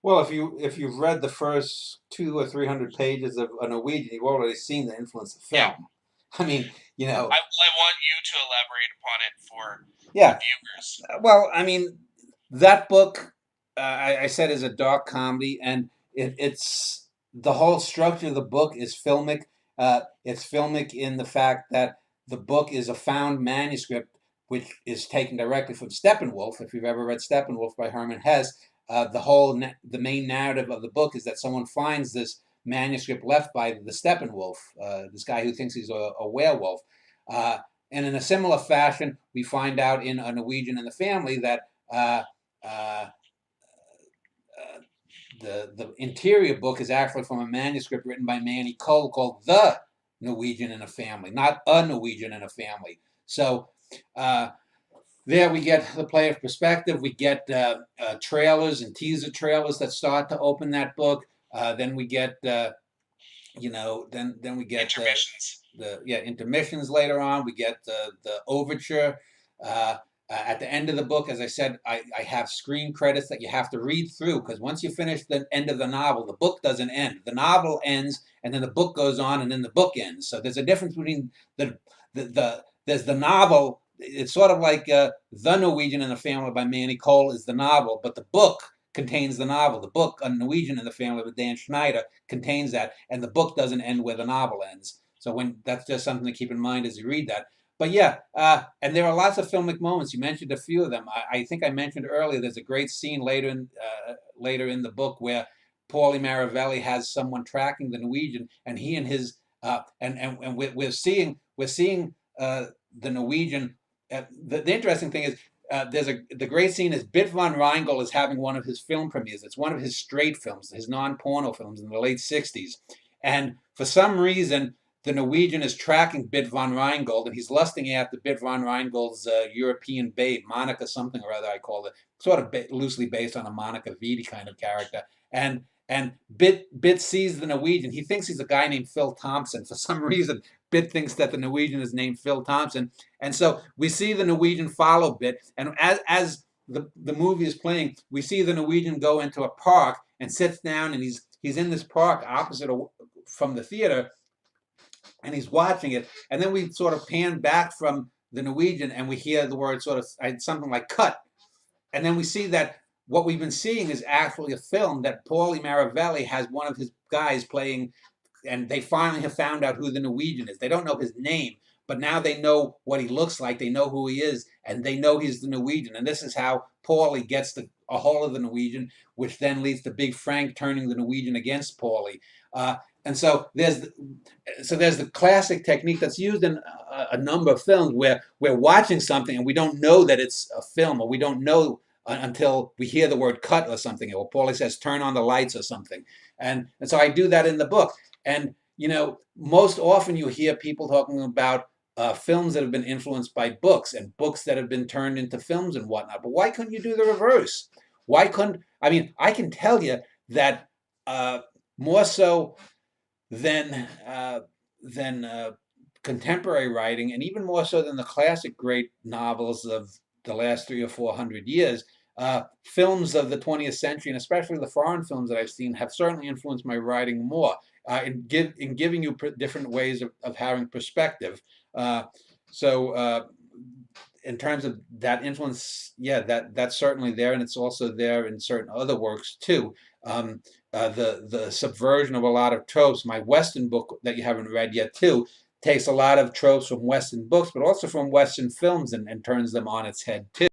Well, if you've read the first 200 or 300 pages of a Norwegian, you've already seen the influence of Yeah. film. I mean, I want you to elaborate upon it for the yeah. viewers. Well, I mean, that book, I said, is a dark comedy, and it's the whole structure of the book is filmic. It's filmic in the fact that the book is a found manuscript, which is taken directly from Steppenwolf. If you've ever read Steppenwolf by Hermann Hesse, the main narrative of the book is that someone finds this manuscript left by the Steppenwolf, this guy who thinks he's a werewolf. Uh, and in a similar fashion, we find out in A Norwegian in the Family that uh, uh, the interior book is actually from a manuscript written by Manny Cole called The Norwegian in a Family, not A Norwegian in a Family. So uh, there we get the play of perspective. We get trailers and teaser trailers that start to open that book. Then we get then we get Intermissions. the intermissions later on. We get the overture. At the end of the book, as I said, I have screen credits that you have to read through, because once you finish the end of the novel, the book doesn't end. The novel ends, and then the book goes on, and then the book ends. So there's a difference between there's the novel. It's sort of like The Norwegian in the Family by Manny Cole is the novel, but the book contains the novel. The book, A Norwegian in the Family with Dan Schneider, contains that, and the book doesn't end where the novel ends. So that's just something to keep in mind as you read that. But yeah, and there are lots of filmic moments. You mentioned a few of them. I think I mentioned earlier. There's a great scene later in the book where Paulie Maravelli has someone tracking the Norwegian, and he and his and we're seeing the Norwegian. The interesting thing is the great scene is Bit von Rheingold is having one of his film premieres. It's one of his straight films, his non-porno films in the late '60s, and for some reason the Norwegian is tracking Bit von Rheingold, and he's lusting after Bit von Rheingold's European babe, Monica something or other. I call it sort of loosely based on a Monica Vitti kind of character, and Bit sees the Norwegian. He thinks he's a guy named Phil Thompson for some reason. Bit thinks that the Norwegian is named Phil Thompson, and so we see the Norwegian follow Bit, and as the movie is playing, we see the Norwegian go into a park and sits down, and he's in this park opposite from the theater, and he's watching it, and then we sort of pan back from the Norwegian, and we hear the word sort of something like cut, and then we see that what we've been seeing is actually a film that Paulie Maravelli has one of his guys playing, and they finally have found out who the Norwegian is. They don't know his name, but now they know what he looks like. They know who he is, and they know he's the Norwegian. And this is how Paulie gets a hold of the Norwegian, which then leads to Big Frank turning the Norwegian against Paulie. And so there's the classic technique that's used in a number of films where we're watching something and we don't know that it's a film, or we don't know until we hear the word cut or something, or Paulie says turn on the lights or something. And so I do that in the book. And most often you hear people talking about films that have been influenced by books, and books that have been turned into films and whatnot. But why couldn't you do the reverse? Why couldn't I mean? I can tell you that more so than contemporary writing, and even more so than the classic great novels of the last 300 or 400 years. Films of the 20th century, and especially the foreign films that I've seen, have certainly influenced my writing more in giving you different ways of having perspective. So in terms of that influence, yeah, that's certainly there, and it's also there in certain other works too. The subversion of a lot of tropes. My Western book that you haven't read yet too takes a lot of tropes from Western books, but also from Western films, and turns them on its head too.